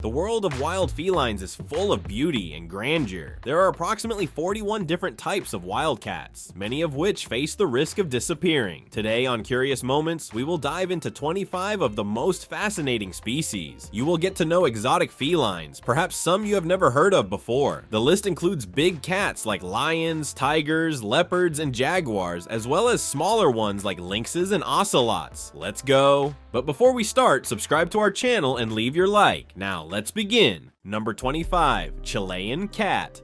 The world of wild felines is full of beauty and grandeur. There are approximately 41 different types of wildcats, many of which face the risk of disappearing. Today on Curious Moments, we will dive into 25 of the most fascinating species. You will get to know exotic felines, perhaps some you have never heard of before. The list includes big cats like lions, tigers, leopards, and jaguars, as well as smaller ones like lynxes and ocelots. Let's go! But before we start, subscribe to our channel and leave your like. Now, let's begin. Number 25, Chilean Cat.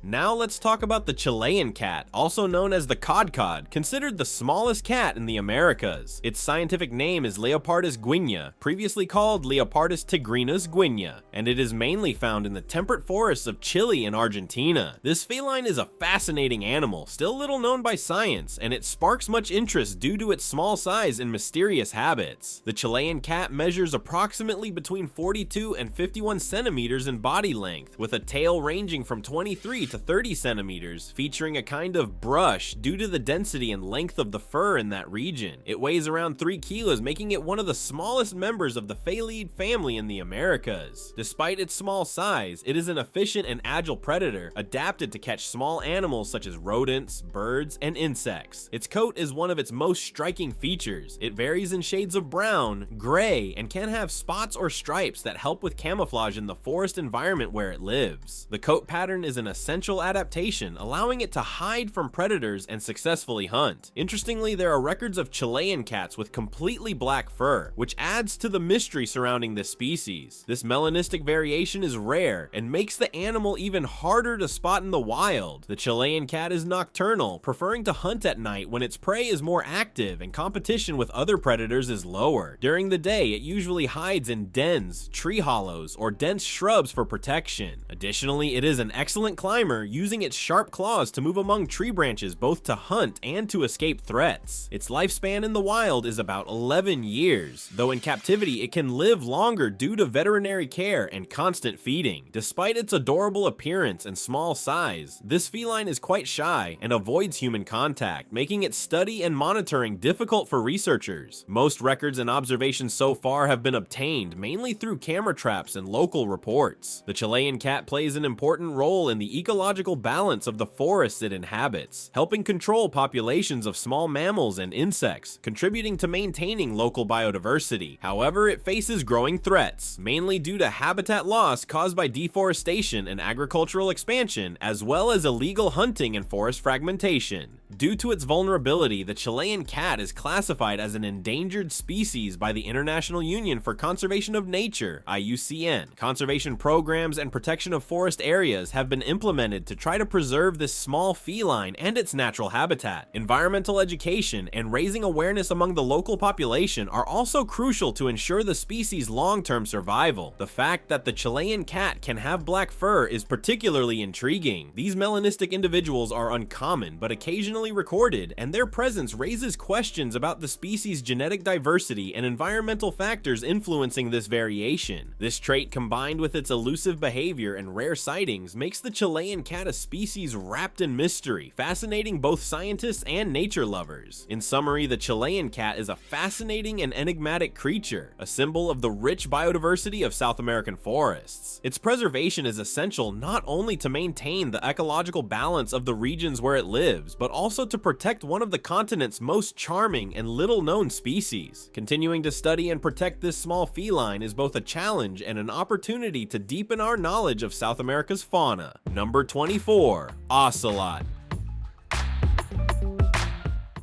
Now let's talk about the Chilean cat, also known as the codcod, considered the smallest cat in the Americas. Its scientific name is Leopardus guinea, previously called Leopardus tigrinus guinea, and it is mainly found in the temperate forests of Chile and Argentina. This feline is a fascinating animal, still little known by science, and it sparks much interest due to its small size and mysterious habits. The Chilean cat measures approximately between 42 and 51 centimeters in body length, with a tail ranging from 23 to 30 centimeters, featuring a kind of brush due to the density and length of the fur in that region. It weighs around 3 kilos, making it one of the smallest members of the Flatheaded family in the Americas. Despite its small size, it is an efficient and agile predator, adapted to catch small animals such as rodents, birds, and insects. Its coat is one of its most striking features. It varies in shades of brown, gray, and can have spots or stripes that help with camouflage in the forest environment where it lives. The coat pattern is an essential adaptation, allowing it to hide from predators and successfully hunt. Interestingly, there are records of Chilean cats with completely black fur, which adds to the mystery surrounding this species. This melanistic variation is rare and makes the animal even harder to spot in the wild. The Chilean cat is nocturnal, preferring to hunt at night when its prey is more active and competition with other predators is lower. During the day, it usually hides in dens, tree hollows, or dense shrubs for protection. Additionally, it is an excellent climber, using its sharp claws to move among tree branches both to hunt and to escape threats. Its lifespan in the wild is about 11 years, though in captivity it can live longer due to veterinary care and constant feeding. Despite its adorable appearance and small size, this feline is quite shy and avoids human contact, making its study and monitoring difficult for researchers. Most records and observations so far have been obtained mainly through camera traps and local reports. The Chilean cat plays an important role in the ecological balance of the forests it inhabits, helping control populations of small mammals and insects, contributing to maintaining local biodiversity. However, it faces growing threats, mainly due to habitat loss caused by deforestation and agricultural expansion, as well as illegal hunting and forest fragmentation. Due to its vulnerability, the Chilean cat is classified as an endangered species by the International Union for Conservation of Nature, IUCN. Conservation programs and protection of forest areas have been implemented to try to preserve this small feline and its natural habitat. Environmental education and raising awareness among the local population are also crucial to ensure the species' long-term survival. The fact that the Chilean cat can have black fur is particularly intriguing. These melanistic individuals are uncommon but occasionally recorded, and their presence raises questions about the species' genetic diversity and environmental factors influencing this variation. This trait, combined with its elusive behavior and rare sightings, makes the Chilean cat a species wrapped in mystery, fascinating both scientists and nature lovers. In summary, the Chilean cat is a fascinating and enigmatic creature, a symbol of the rich biodiversity of South American forests. Its preservation is essential not only to maintain the ecological balance of the regions where it lives, but also to protect one of the continent's most charming and little-known species. Continuing to study and protect this small feline is both a challenge and an opportunity to deepen our knowledge of South America's fauna. Number 24, Ocelot.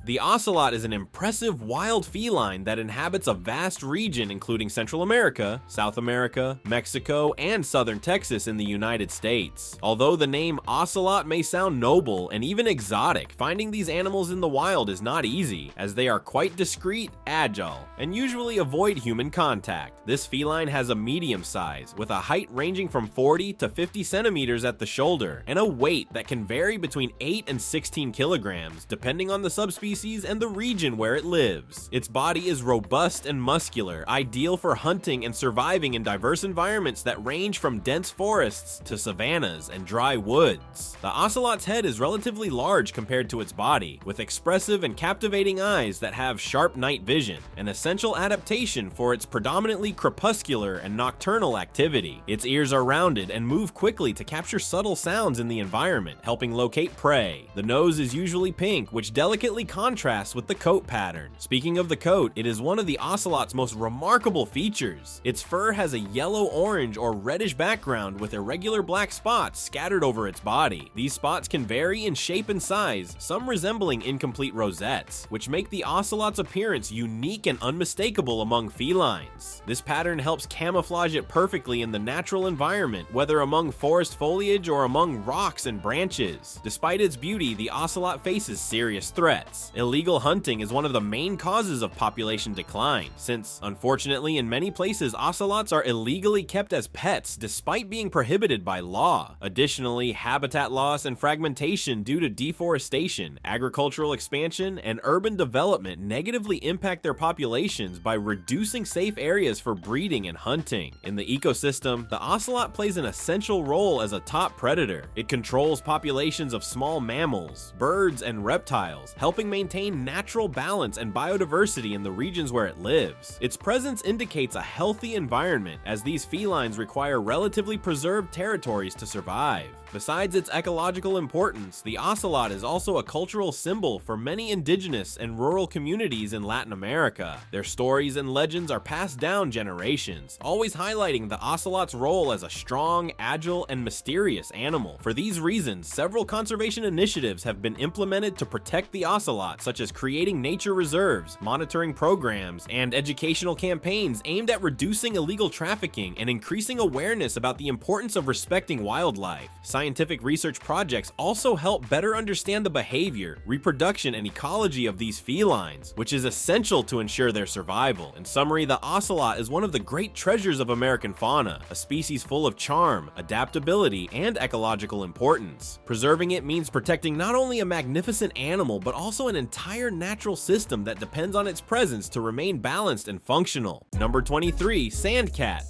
The ocelot is an impressive wild feline that inhabits a vast region including Central America, South America, Mexico, and southern Texas in the United States. Although the name ocelot may sound noble and even exotic, finding these animals in the wild is not easy, as they are quite discreet, agile, and usually avoid human contact. This feline has a medium size, with a height ranging from 40 to 50 centimeters at the shoulder, and a weight that can vary between 8 and 16 kilograms, depending on the subspecies species and the region where it lives. Its body is robust and muscular, ideal for hunting and surviving in diverse environments that range from dense forests to savannas and dry woods. The ocelot's head is relatively large compared to its body, with expressive and captivating eyes that have sharp night vision, an essential adaptation for its predominantly crepuscular and nocturnal activity. Its ears are rounded and move quickly to capture subtle sounds in the environment, helping locate prey. The nose is usually pink, which delicately contrasts with the coat pattern. Speaking of the coat, it is one of the ocelot's most remarkable features. Its fur has a yellow-orange or reddish background with irregular black spots scattered over its body. These spots can vary in shape and size, some resembling incomplete rosettes, which make the ocelot's appearance unique and unmistakable among felines. This pattern helps camouflage it perfectly in the natural environment, whether among forest foliage or among rocks and branches. Despite its beauty, the ocelot faces serious threats. Illegal hunting is one of the main causes of population decline, since, unfortunately, in many places, ocelots are illegally kept as pets despite being prohibited by law. Additionally, habitat loss and fragmentation due to deforestation, agricultural expansion, and urban development negatively impact their populations by reducing safe areas for breeding and hunting. In the ecosystem, the ocelot plays an essential role as a top predator. It controls populations of small mammals, birds, and reptiles, helping maintain natural balance and biodiversity in the regions where it lives. Its presence indicates a healthy environment, as these felines require relatively preserved territories to survive. Besides its ecological importance, the ocelot is also a cultural symbol for many indigenous and rural communities in Latin America. Their stories and legends are passed down generations, always highlighting the ocelot's role as a strong, agile, and mysterious animal. For these reasons, several conservation initiatives have been implemented to protect the ocelot, such as creating nature reserves, monitoring programs, and educational campaigns aimed at reducing illegal trafficking and increasing awareness about the importance of respecting wildlife. Scientific research projects also help better understand the behavior, reproduction, and ecology of these felines, which is essential to ensure their survival. In summary, the ocelot is one of the great treasures of American fauna, a species full of charm, adaptability, and ecological importance. Preserving it means protecting not only a magnificent animal, but also an entire natural system that depends on its presence to remain balanced and functional. Number 23, Sand Cat.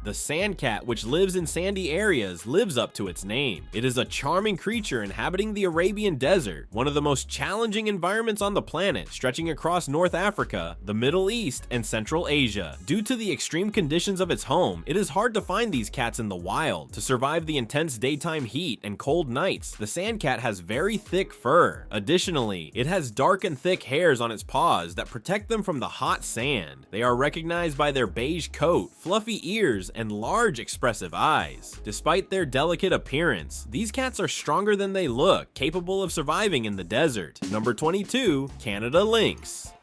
The sand cat, which lives in sandy areas, lives up to its name. It is a charming creature inhabiting the Arabian Desert, one of the most challenging environments on the planet, stretching across North Africa, the Middle East, and Central Asia. Due to the extreme conditions of its home, it is hard to find these cats in the wild. To survive the intense daytime heat and cold nights, the sand cat has very thick fur. Additionally, it has dark and thick hairs on its paws that protect them from the hot sand. They are recognized by their beige coat, fluffy ears, and large expressive eyes. Despite their delicate appearance, these cats are stronger than they look, capable of surviving in the desert. Number 22, Canada Lynx.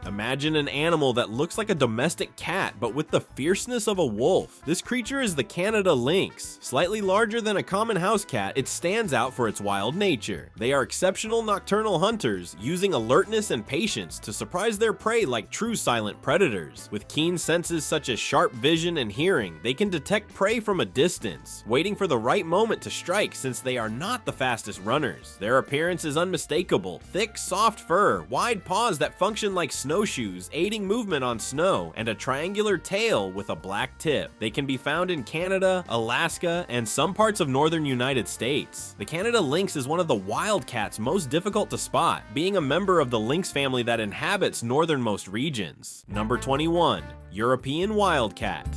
Imagine an animal that looks like a domestic cat, but with the fierceness of a wolf. This creature is the Canada Lynx. Slightly larger than a common house cat, it stands out for its wild nature. They are exceptional nocturnal hunters, using alertness and patience to surprise their prey like true silent predators. With keen senses such as sharp vision and hearing, they can detect prey from a distance, waiting for the right moment to strike since they are not the fastest runners. Their appearance is unmistakable: thick, soft fur, wide paws that function like snowshoes, aiding movement on snow, and a triangular tail with a black tip. They can be found in Canada, Alaska, and some parts of northern United States. The Canada Lynx is one of the wildcats most difficult to spot, being a member of the lynx family that inhabits northernmost regions. Number 21, European Wildcat.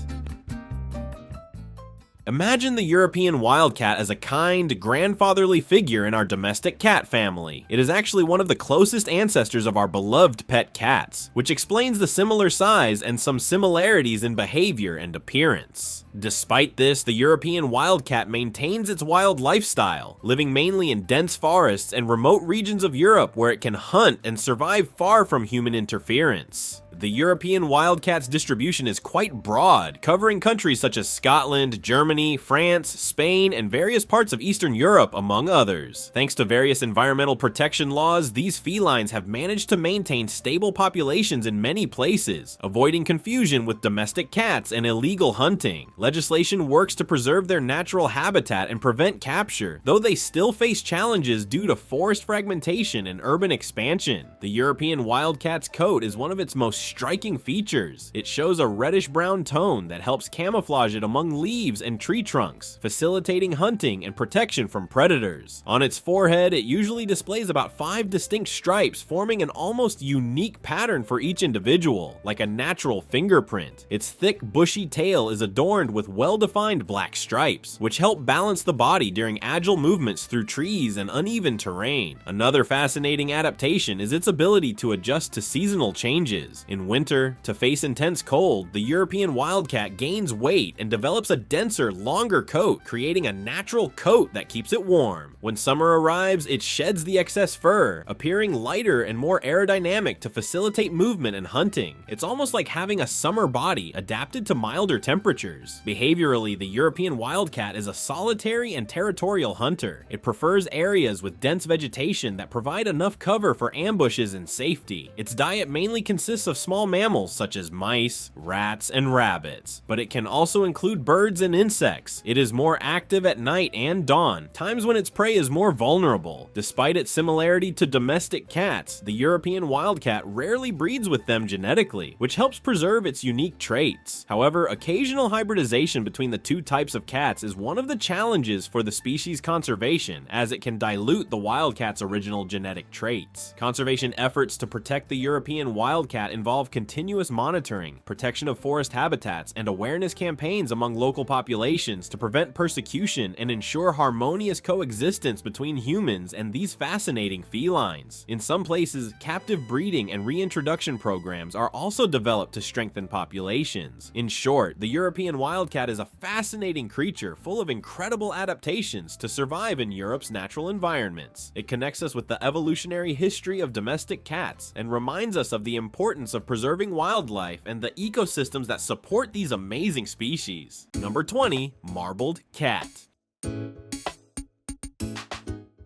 Imagine the European wildcat as a kind, grandfatherly figure in our domestic cat family. It is actually one of the closest ancestors of our beloved pet cats, which explains the similar size and some similarities in behavior and appearance. Despite this, the European wildcat maintains its wild lifestyle, living mainly in dense forests and remote regions of Europe where it can hunt and survive far from human interference. The European wildcat's distribution is quite broad, covering countries such as Scotland, Germany, France, Spain, and various parts of Eastern Europe, among others. Thanks to various environmental protection laws, these felines have managed to maintain stable populations in many places, avoiding confusion with domestic cats and illegal hunting. Legislation works to preserve their natural habitat and prevent capture, though they still face challenges due to forest fragmentation and urban expansion. The European wildcat's coat is one of its most striking features. It shows a reddish-brown tone that helps camouflage it among leaves and tree trunks, facilitating hunting and protection from predators. On its forehead, it usually displays about 5 distinct stripes, forming an almost unique pattern for each individual, like a natural fingerprint. Its thick, bushy tail is adorned with well-defined black stripes, which help balance the body during agile movements through trees and uneven terrain. Another fascinating adaptation is its ability to adjust to seasonal changes. In winter, to face intense cold, the European wildcat gains weight and develops a denser, longer coat, creating a natural coat that keeps it warm. When summer arrives, it sheds the excess fur, appearing lighter and more aerodynamic to facilitate movement and hunting. It's almost like having a summer body adapted to milder temperatures. Behaviorally, the European wildcat is a solitary and territorial hunter. It prefers areas with dense vegetation that provide enough cover for ambushes and safety. Its diet mainly consists of small mammals such as mice, rats, and rabbits, but it can also include birds and insects. It is more active at night and dawn, times when its prey is more vulnerable. Despite its similarity to domestic cats, the European wildcat rarely breeds with them genetically, which helps preserve its unique traits. However, occasional hybridization between the two types of cats is one of the challenges for the species conservation, as it can dilute the wildcat's original genetic traits. Conservation efforts to protect the European wildcat involve continuous monitoring, protection of forest habitats, and awareness campaigns among local populations to prevent persecution and ensure harmonious coexistence between humans and these fascinating felines. In some places, captive breeding and reintroduction programs are also developed to strengthen populations. In short, the European wildcat is a fascinating creature full of incredible adaptations to survive in Europe's natural environments. It connects us with the evolutionary history of domestic cats and reminds us of the importance of preserving wildlife and the ecosystems that support these amazing species. Number 20, marbled cat.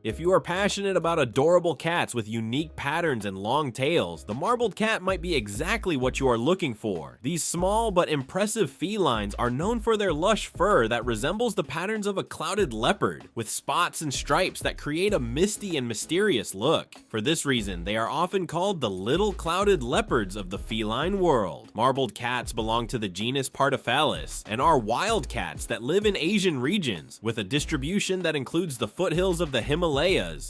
If you are passionate about adorable cats with unique patterns and long tails, the marbled cat might be exactly what you are looking for. These small but impressive felines are known for their lush fur that resembles the patterns of a clouded leopard, with spots and stripes that create a misty and mysterious look. For this reason, they are often called the little clouded leopards of the feline world. Marbled cats belong to the genus Pardaphallus and are wild cats that live in Asian regions, with a distribution that includes the foothills of the Himalayas,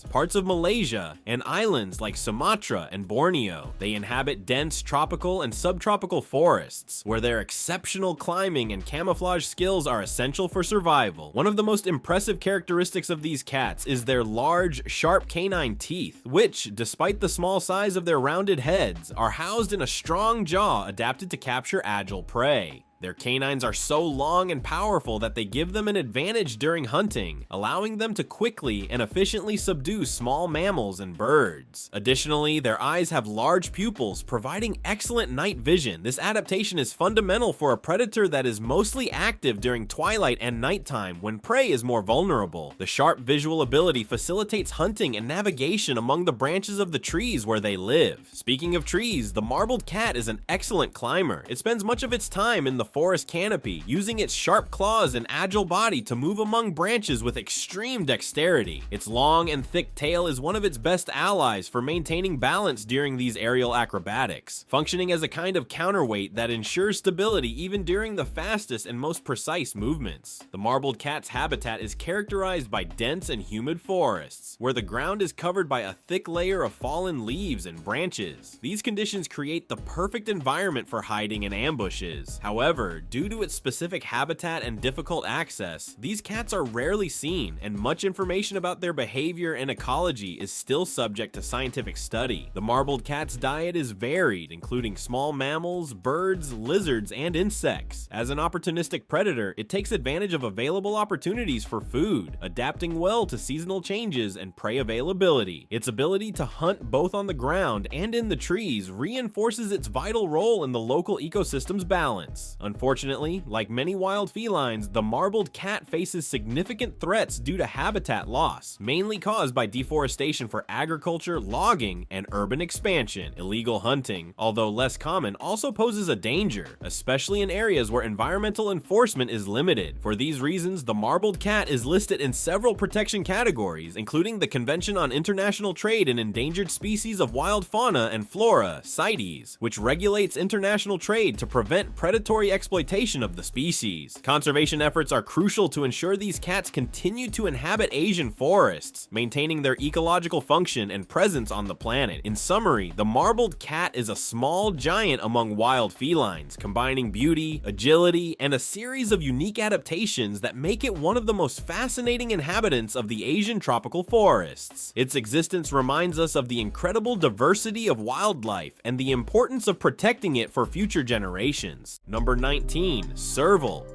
parts of Malaysia, and islands like Sumatra and Borneo. They inhabit dense tropical and subtropical forests, where their exceptional climbing and camouflage skills are essential for survival. One of the most impressive characteristics of these cats is their large, sharp canine teeth, which, despite the small size of their rounded heads, are housed in a strong jaw adapted to capture agile prey. Their canines are so long and powerful that they give them an advantage during hunting, allowing them to quickly and efficiently subdue small mammals and birds. Additionally, their eyes have large pupils, providing excellent night vision. This adaptation is fundamental for a predator that is mostly active during twilight and nighttime when prey is more vulnerable. The sharp visual ability facilitates hunting and navigation among the branches of the trees where they live. Speaking of trees, the marbled cat is an excellent climber. It spends much of its time in the forest canopy, using its sharp claws and agile body to move among branches with extreme dexterity. Its long and thick tail is one of its best allies for maintaining balance during these aerial acrobatics, functioning as a kind of counterweight that ensures stability even during the fastest and most precise movements. The marbled cat's habitat is characterized by dense and humid forests, where the ground is covered by a thick layer of fallen leaves and branches. These conditions create the perfect environment for hiding and ambushes. However, However, due to its specific habitat and difficult access, these cats are rarely seen, and much information about their behavior and ecology is still subject to scientific study. The marbled cat's diet is varied, including small mammals, birds, lizards, and insects. As an opportunistic predator, it takes advantage of available opportunities for food, adapting well to seasonal changes and prey availability. Its ability to hunt both on the ground and in the trees reinforces its vital role in the local ecosystem's balance. Unfortunately, like many wild felines, the marbled cat faces significant threats due to habitat loss, mainly caused by deforestation for agriculture, logging, and urban expansion. Illegal hunting, although less common, also poses a danger, especially in areas where environmental enforcement is limited. For these reasons, the marbled cat is listed in several protection categories, including the Convention on International Trade in Endangered Species of Wild Fauna and Flora, CITES, which regulates international trade to prevent predatory exploitation of the species. Conservation efforts are crucial to ensure these cats continue to inhabit Asian forests, maintaining their ecological function and presence on the planet. In summary, the marbled cat is a small giant among wild felines, combining beauty, agility, and a series of unique adaptations that make it one of the most fascinating inhabitants of the Asian tropical forests. Its existence reminds us of the incredible diversity of wildlife and the importance of protecting it for future generations. Number 19. Serville.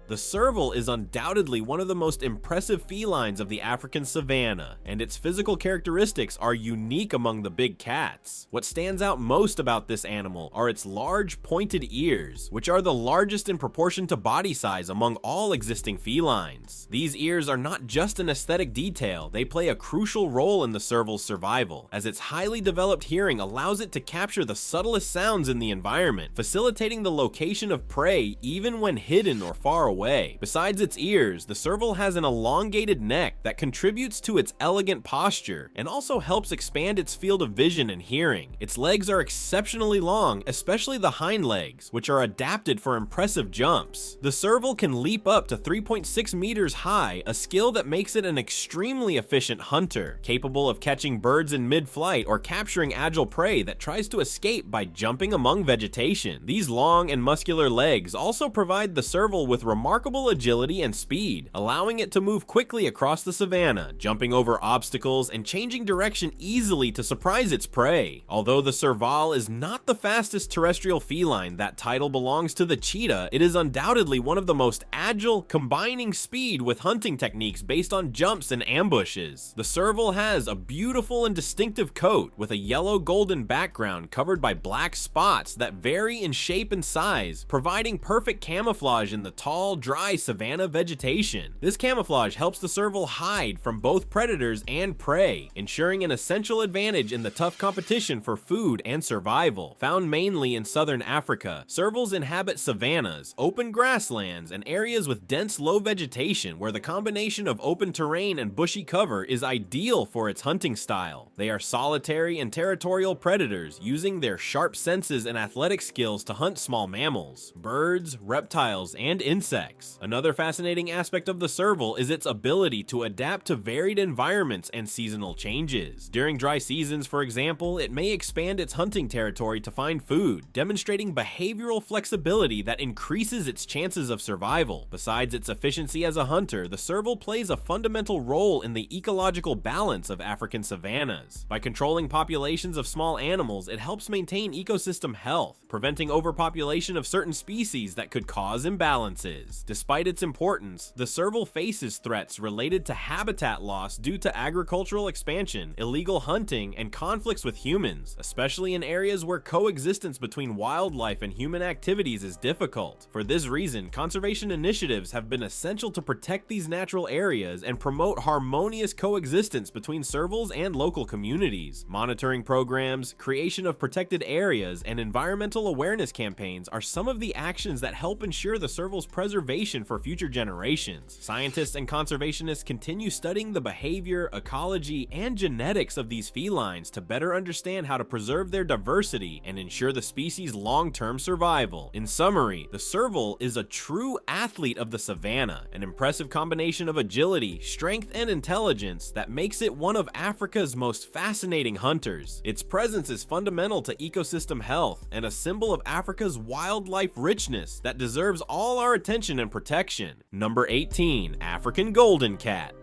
The serval is undoubtedly one of the most impressive felines of the African savanna, and its physical characteristics are unique among the big cats. What stands out most about this animal are its large, pointed ears, which are the largest in proportion to body size among all existing felines. These ears are not just an aesthetic detail, they play a crucial role in the serval's survival, as its highly developed hearing allows it to capture the subtlest sounds in the environment, facilitating the location of prey even when hidden or far away. Besides its ears, the serval has an elongated neck that contributes to its elegant posture and also helps expand its field of vision and hearing. Its legs are exceptionally long, especially the hind legs, which are adapted for impressive jumps. The serval can leap up to 3.6 meters high, a skill that makes it an extremely efficient hunter, capable of catching birds in mid-flight or capturing agile prey that tries to escape by jumping among vegetation. These long and muscular legs also provide the serval with remarkable agility and speed, allowing it to move quickly across the savanna, jumping over obstacles and changing direction easily to surprise its prey. Although the serval is not the fastest terrestrial feline, that title belongs to the cheetah, it is undoubtedly one of the most agile, combining speed with hunting techniques based on jumps and ambushes. The serval has a beautiful and distinctive coat with a yellow-golden background covered by black spots that vary in shape and size, providing perfect camouflage in the tall, dry savanna vegetation. This camouflage helps the serval hide from both predators and prey, ensuring an essential advantage in the tough competition for food and survival. Found mainly in southern Africa, servals inhabit savannas, open grasslands, and areas with dense low vegetation where the combination of open terrain and bushy cover is ideal for its hunting style. They are solitary and territorial predators, using their sharp senses and athletic skills to hunt small mammals, birds, reptiles, and insects. Another fascinating aspect of the serval is its ability to adapt to varied environments and seasonal changes. During dry seasons, for example, it may expand its hunting territory to find food, demonstrating behavioral flexibility that increases its chances of survival. Besides its efficiency as a hunter, the serval plays a fundamental role in the ecological balance of African savannas. By controlling populations of small animals, it helps maintain ecosystem health, preventing overpopulation of certain species that could cause imbalances. Despite its importance, the serval faces threats related to habitat loss due to agricultural expansion, illegal hunting, and conflicts with humans, especially in areas where coexistence between wildlife and human activities is difficult. For this reason, conservation initiatives have been essential to protect these natural areas and promote harmonious coexistence between servals and local communities. Monitoring programs, creation of protected areas, and environmental awareness campaigns are some of the actions that help ensure the serval's preservation preservation for future generations. Scientists and conservationists continue studying the behavior, ecology, and genetics of these felines to better understand how to preserve their diversity and ensure the species' long-term survival. In summary, the Serville is a true athlete of the savanna, an impressive combination of agility, strength, and intelligence that makes it one of Africa's most fascinating hunters. Its presence is fundamental to ecosystem health and a symbol of Africa's wildlife richness that deserves all our attention and protection. Number 18, African Golden Cat.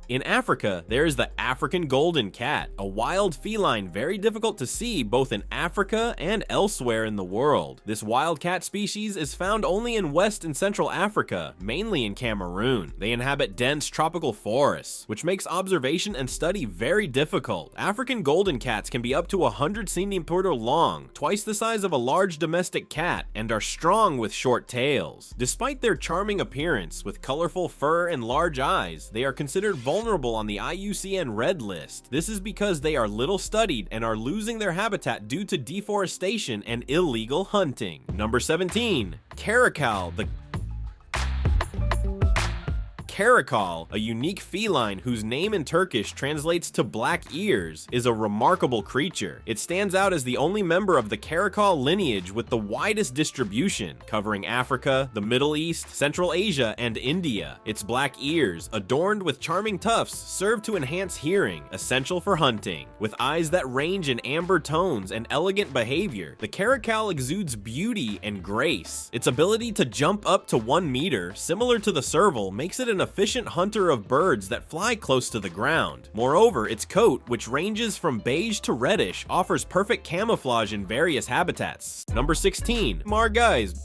In Africa, there is the African golden cat, a wild feline very difficult to see both in Africa and elsewhere in the world. This wildcat species is found only in West and Central Africa, mainly in Cameroon. They inhabit dense tropical forests, which makes observation and study very difficult. African golden cats can be up to 100 cm long, twice the size of a large domestic cat, and are strong with short tails. Despite their charming appearance, with colorful fur and large eyes, they are considered vulnerable on the IUCN Red List. This is because they are little studied and are losing their habitat due to deforestation and illegal hunting. Number 17, Kacal, the Kacal, a unique feline whose name in Turkish translates to black ears, is a remarkable creature. It stands out as the only member of the Kacal lineage with the widest distribution, covering Africa, the Middle East, Central Asia, and India. Its black ears, adorned with charming tufts, serve to enhance hearing, essential for hunting. With eyes that range in amber tones and elegant behavior, the Kacal exudes beauty and grace. Its ability to jump up to 1 meter, similar to the Serville, makes it an efficient hunter of birds that fly close to the ground. Moreover, its coat, which ranges from beige to reddish, offers perfect camouflage in various habitats. Number 16, Margais.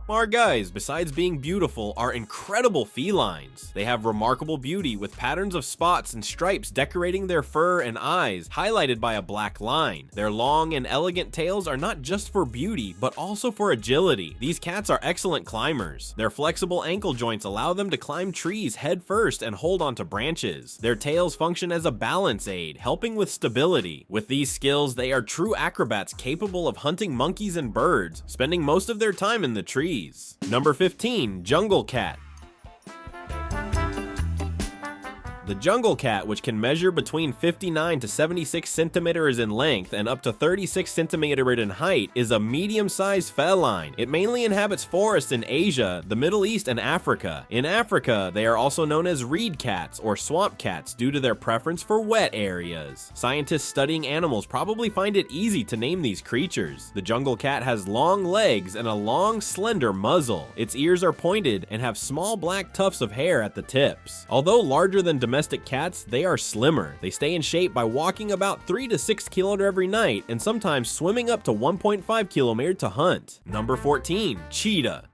Margais, besides being beautiful, are incredible felines. They have remarkable beauty with patterns of spots and stripes decorating their fur and eyes, highlighted by a black line. Their long and elegant tails are not just for beauty, but also for agility. These cats are excellent climbers. Their flexible ankle joints allow them to climb trees head first and hold onto branches. Their tails function as a balance aid, helping with stability. With these skills, they are true acrobats capable of hunting monkeys and birds, spending most of their time in the trees. Number 15, Jungle Cat. The jungle cat, which can measure between 59 to 76 centimeters in length and up to 36 centimeters in height, is a medium-sized feline. It mainly inhabits forests in Asia, the Middle East, and Africa. In Africa, they are also known as reed cats or swamp cats due to their preference for wet areas. Scientists studying animals probably find it easy to name these creatures. The jungle cat has long legs and a long, slender muzzle. Its ears are pointed and have small black tufts of hair at the tips. Although larger than domestic cats, they are slimmer. They stay in shape by walking about 3 to 6 kilometers every night and sometimes swimming up to 1.5 kilometers to hunt. Number 14, Cheetah.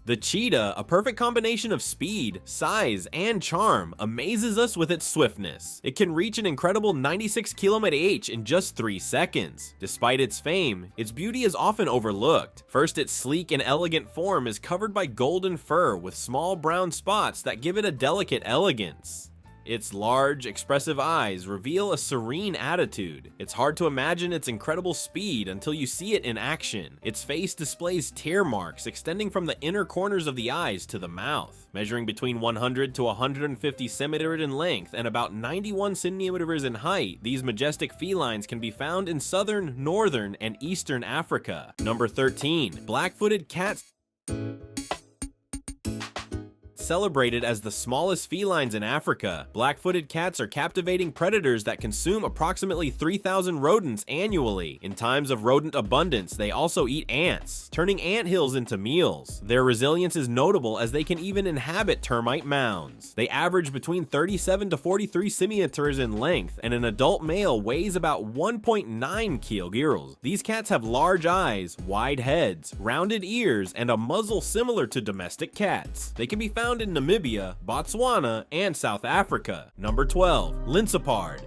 The cheetah, a perfect combination of speed, size, and charm, amazes us with its swiftness. It can reach an incredible 96 km/h in just 3 seconds. Despite its fame, its beauty is often overlooked. First, its sleek and elegant form is covered by golden fur with small brown spots that give it a delicate elegance. Its large, expressive eyes reveal a serene attitude. It's hard to imagine its incredible speed until you see it in action. Its face displays tear marks extending from the inner corners of the eyes to the mouth. Measuring between 100 to 150 centimeters in length and about 91 centimeters in height, these majestic felines can be found in southern, northern, and eastern Africa. Number 13, Blackfooted Cats. Celebrated as the smallest felines in Africa, black-footed cats are captivating predators that consume approximately 3,000 rodents annually. In times of rodent abundance, they also eat ants, turning anthills into meals. Their resilience is notable as they can even inhabit termite mounds. They average between 37 to 43 centimeters in length, and an adult male weighs about 1.9 kilograms. These cats have large eyes, wide heads, rounded ears, and a muzzle similar to domestic cats. They can be found in Namibia, Botswana, and South Africa. Number 12, Lincipard.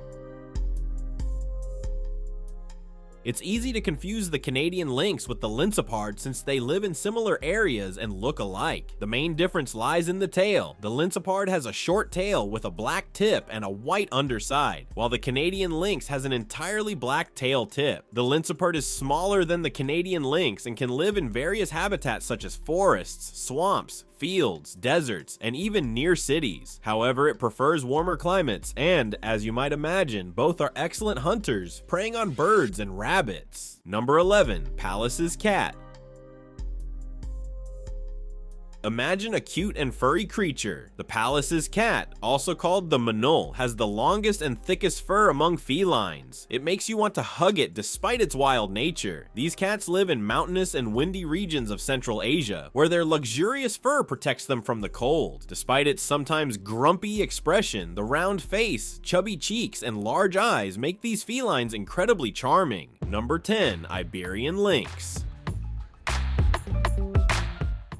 It's easy to confuse the Canadian lynx with the Lincipard since they live in similar areas and look alike. The main difference lies in the tail. The Lincipard has a short tail with a black tip and a white underside, while the Canadian lynx has an entirely black tail tip. The Lincipard is smaller than the Canadian lynx and can live in various habitats such as forests, swamps, fields, deserts, and even near cities. However, it prefers warmer climates and, as you might imagine, both are excellent hunters, preying on birds and rabbits. Number 11. Pallas's cat. Imagine a cute and furry creature. The Pallas's cat, also called the Manul, has the longest and thickest fur among felines. It makes you want to hug it despite its wild nature. These cats live in mountainous and windy regions of Central Asia, where their luxurious fur protects them from the cold. Despite its sometimes grumpy expression, the round face, chubby cheeks, and large eyes make these felines incredibly charming. Number 10. Iberian lynx.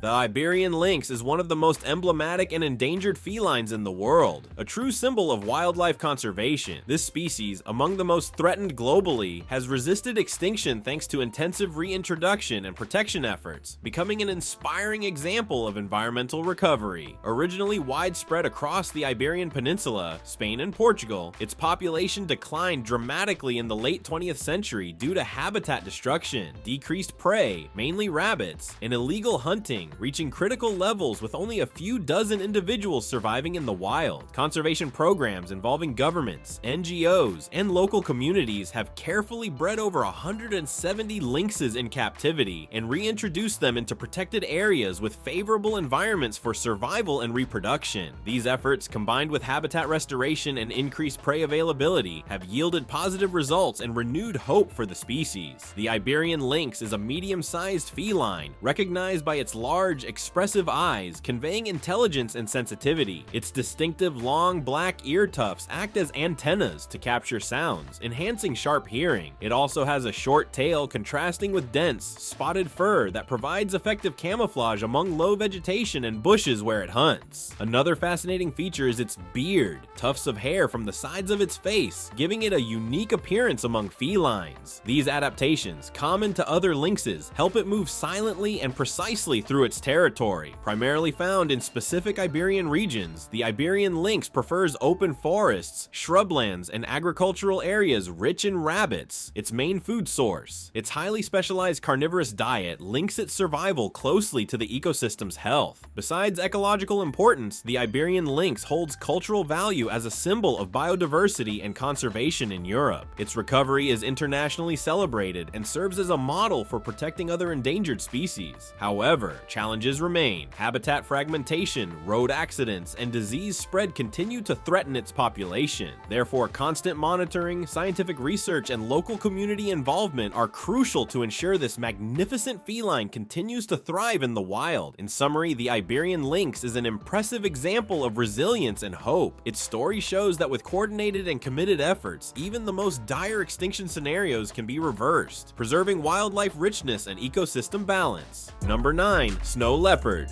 The Iberian lynx is one of the most emblematic and endangered felines in the world, a true symbol of wildlife conservation. This species, among the most threatened globally, has resisted extinction thanks to intensive reintroduction and protection efforts, becoming an inspiring example of environmental recovery. Originally widespread across the Iberian Peninsula, Spain and Portugal, its population declined dramatically in the late 20th century due to habitat destruction, decreased prey, mainly rabbits, and illegal hunting, reaching critical levels with only a few dozen individuals surviving in the wild. Conservation programs involving governments, NGOs, and local communities have carefully bred over 170 lynxes in captivity and reintroduced them into protected areas with favorable environments for survival and reproduction. These efforts, combined with habitat restoration and increased prey availability, have yielded positive results and renewed hope for the species. The Iberian lynx is a medium-sized feline, recognized by its large, expressive eyes, conveying intelligence and sensitivity. Its distinctive long black ear tufts act as antennas to capture sounds, enhancing sharp hearing. It also has a short tail contrasting with dense, spotted fur that provides effective camouflage among low vegetation and bushes where it hunts. Another fascinating feature is its beard, tufts of hair from the sides of its face, giving it a unique appearance among felines. These adaptations, common to other lynxes, help it move silently and precisely through its territory. Primarily found in specific Iberian regions, the Iberian lynx prefers open forests, shrublands, and agricultural areas rich in rabbits, its main food source. Its highly specialized carnivorous diet links its survival closely to the ecosystem's health. Besides ecological importance, the Iberian lynx holds cultural value as a symbol of biodiversity and conservation in Europe. Its recovery is internationally celebrated and serves as a model for protecting other endangered species. However, challenges remain. Habitat fragmentation, road accidents, and disease spread continue to threaten its population. Therefore, constant monitoring, scientific research, and local community involvement are crucial to ensure this magnificent feline continues to thrive in the wild. In summary, the Iberian lynx is an impressive example of resilience and hope. Its story shows that with coordinated and committed efforts, even the most dire extinction scenarios can be reversed, preserving wildlife richness and ecosystem balance. Number 9. Snow leopard.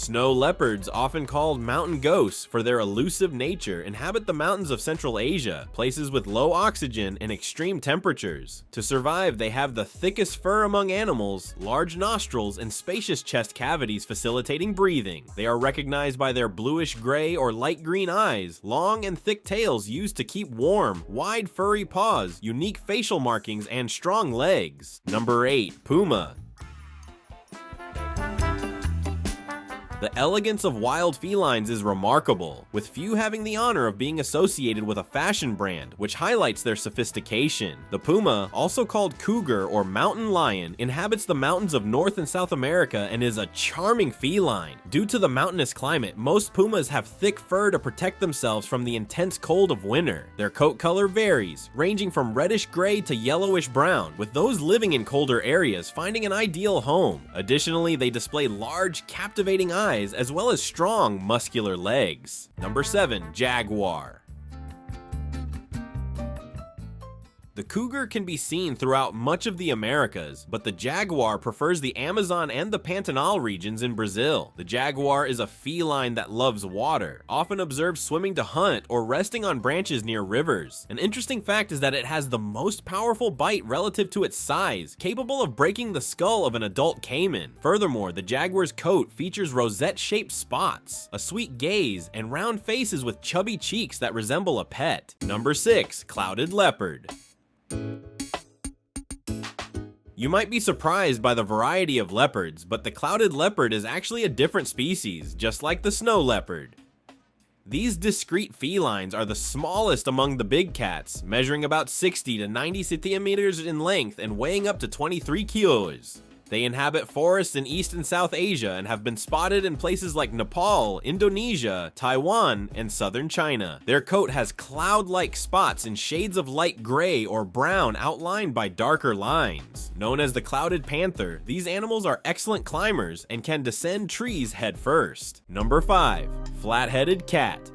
Snow leopards, often called mountain ghosts for their elusive nature, inhabit the mountains of Central Asia, places with low oxygen and extreme temperatures. To survive, they have the thickest fur among animals, large nostrils, and spacious chest cavities facilitating breathing. They are recognized by their bluish gray or light green eyes, long and thick tails used to keep warm, wide furry paws, unique facial markings, and strong legs. Number 8. Puma. The elegance of wild felines is remarkable, with few having the honor of being associated with a fashion brand, which highlights their sophistication. The puma, also called cougar or mountain lion, inhabits the mountains of North and South America and is a charming feline. Due to the mountainous climate, most pumas have thick fur to protect themselves from the intense cold of winter. Their coat color varies, ranging from reddish gray to yellowish brown, with those living in colder areas finding an ideal home. Additionally, they display large, captivating eyes as well as strong, muscular legs. Number 7. Jaguar. The cougar can be seen throughout much of the Americas, but the jaguar prefers the Amazon and the Pantanal regions in Brazil. The jaguar is a feline that loves water, often observed swimming to hunt or resting on branches near rivers. An interesting fact is that it has the most powerful bite relative to its size, capable of breaking the skull of an adult caiman. Furthermore, the jaguar's coat features rosette-shaped spots, a sweet gaze, and round faces with chubby cheeks that resemble a pet. Number 6. Clouded leopard. You might be surprised by the variety of leopards, but the clouded leopard is actually a different species, just like the snow leopard. These discrete felines are the smallest among the big cats, measuring about 60 to 90 centimeters in length and weighing up to 23 kilos. They inhabit forests in East and South Asia and have been spotted in places like Nepal, Indonesia, Taiwan, and southern China. Their coat has cloud-like spots in shades of light gray or brown outlined by darker lines. Known as the clouded panther, these animals are excellent climbers and can descend trees head first. Number 5. Flatheaded cat.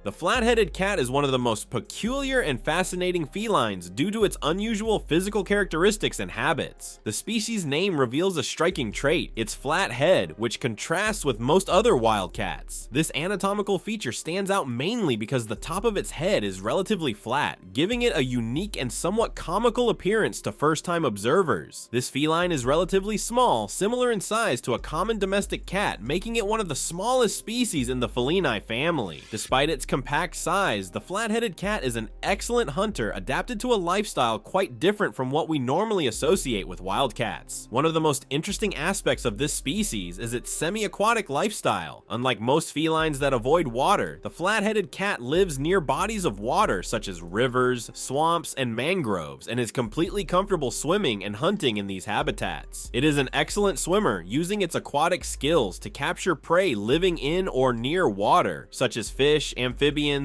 The flat-headed cat is one of the most peculiar and fascinating felines due to its unusual physical characteristics and habits. The species name reveals a striking trait, its flat head, which contrasts with most other wildcats. This anatomical feature stands out mainly because the top of its head is relatively flat, giving it a unique and somewhat comical appearance to first-time observers. This feline is relatively small, similar in size to a common domestic cat, making it one of the smallest species in the felinae family. Despite its compact size, the flat-headed cat is an excellent hunter adapted to a lifestyle quite different from what we normally associate with wildcats. One of the most interesting aspects of this species is its semi-aquatic lifestyle. Unlike most felines that avoid water, the flat-headed cat lives near bodies of water such as rivers, swamps, and mangroves, and is completely comfortable swimming and hunting in these habitats. It is an excellent swimmer, using its aquatic skills to capture prey living in or near water, such as fish, amphibians,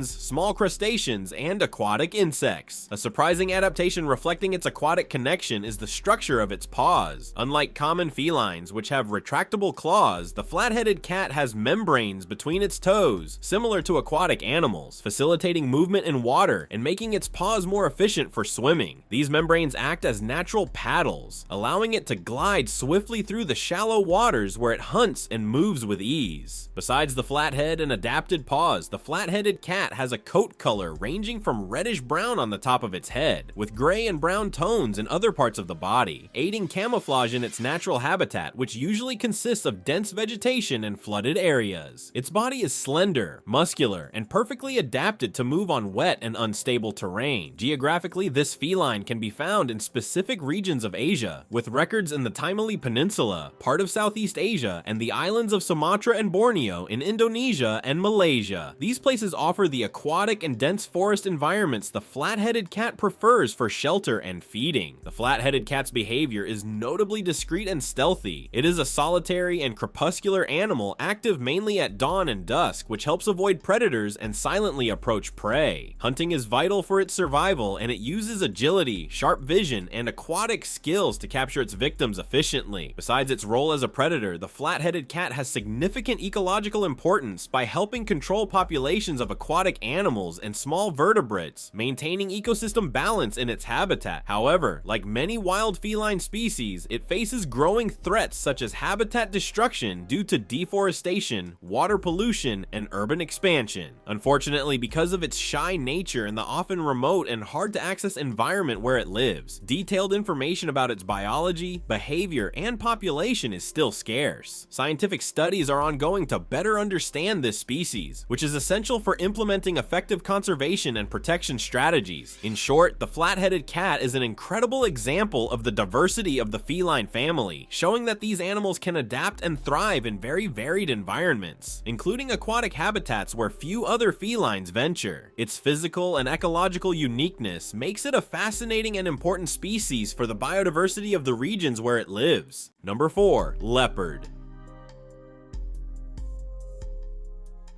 small crustaceans, and aquatic insects. A surprising adaptation reflecting its aquatic connection is the structure of its paws. Unlike common felines, which have retractable claws, the flat-headed cat has membranes between its toes, similar to aquatic animals, facilitating movement in water and making its paws more efficient for swimming. These membranes act as natural paddles, allowing it to glide swiftly through the shallow waters where it hunts and moves with ease. Besides the flat head and adapted paws, the flat-headed cat has a coat color ranging from reddish-brown on the top of its head, with gray and brown tones in other parts of the body, aiding camouflage in its natural habitat, which usually consists of dense vegetation and flooded areas. Its body is slender, muscular, and perfectly adapted to move on wet and unstable terrain. Geographically, this feline can be found in specific regions of Asia, with records in the Timali Peninsula, part of Southeast Asia, and the islands of Sumatra and Borneo in Indonesia and Malaysia. These places offer the aquatic and dense forest environments the flat-headed cat prefers for shelter and feeding. The flat-headed cat's behavior is notably discreet and stealthy. It is a solitary and crepuscular animal active mainly at dawn and dusk, which helps avoid predators and silently approach prey. Hunting is vital for its survival, and it uses agility, sharp vision, and aquatic skills to capture its victims efficiently. Besides its role as a predator, the flat-headed cat has significant ecological importance by helping control populations of aquatic animals and small vertebrates, maintaining ecosystem balance in its habitat. However, like many wild feline species, it faces growing threats such as habitat destruction due to deforestation, water pollution, and urban expansion. Unfortunately, because of its shy nature and the often remote and hard to access environment where it lives, detailed information about its biology, behavior, and population is still scarce. Scientific studies are ongoing to better understand this species, which is essential for implementing effective conservation and protection strategies. In short, the flat-headed cat is an incredible example of the diversity of the feline family, showing that these animals can adapt and thrive in very varied environments, including aquatic habitats where few other felines venture. Its physical and ecological uniqueness makes it a fascinating and important species for the biodiversity of the regions where it lives. Number 4. Leopard.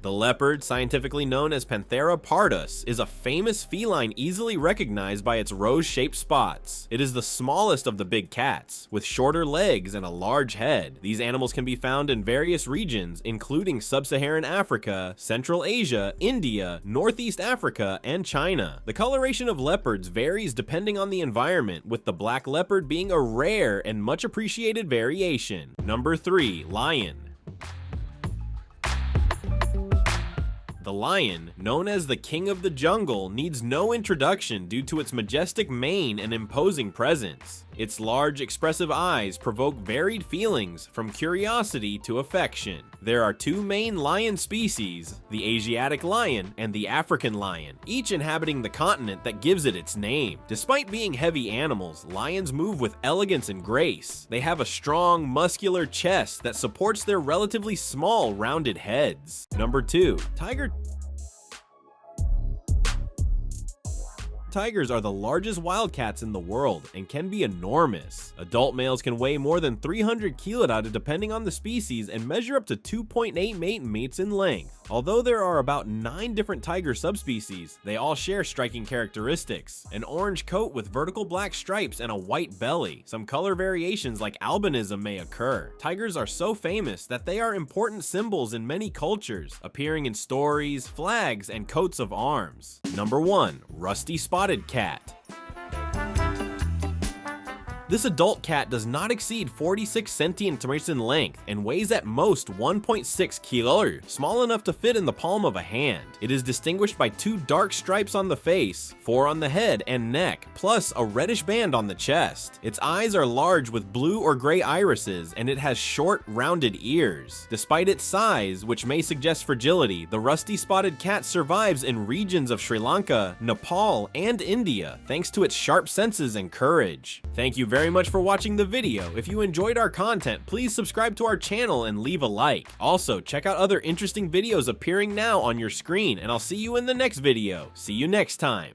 The leopard, scientifically known as Panthera pardus, is a famous feline easily recognized by its rose-shaped spots. It is the smallest of the big cats, with shorter legs and a large head. These animals can be found in various regions, including sub-Saharan Africa, Central Asia, India, Northeast Africa, and China. The coloration of leopards varies depending on the environment, with the black leopard being a rare and much appreciated variation. Number 3. Lion. The lion, known as the king of the jungle, needs no introduction due to its majestic mane and imposing presence. Its large, expressive eyes provoke varied feelings, from curiosity to affection. There are two main lion species, the Asiatic lion and the African lion, each inhabiting the continent that gives it its name. Despite being heavy animals, lions move with elegance and grace. They have a strong, muscular chest that supports their relatively small, rounded heads. Number 2. Tigers are the largest wildcats in the world and can be enormous. Adult males can weigh more than 300 kilograms depending on the species and measure up to 2.8 meters in length. Although there are about 9 different tiger subspecies, they all share striking characteristics: an orange coat with vertical black stripes and a white belly. Some color variations like albinism may occur. Tigers are so famous that they are important symbols in many cultures, appearing in stories, flags, and coats of arms. Number 1. Rusty Spotted Cat. This adult cat does not exceed 46 centimeters in length and weighs at most 1.6 kilos, small enough to fit in the palm of a hand. It is distinguished by 2 dark stripes on the face, 4 on the head and neck, plus a reddish band on the chest. Its eyes are large with blue or gray irises, and it has short, rounded ears. Despite its size, which may suggest fragility, the rusty spotted cat survives in regions of Sri Lanka, Nepal, and India, thanks to its sharp senses and courage. Thank you very much for watching the video. If you enjoyed our content, please subscribe to our channel and leave a like. Also, check out other interesting videos appearing now on your screen, and I'll see you in the next video. See you next time.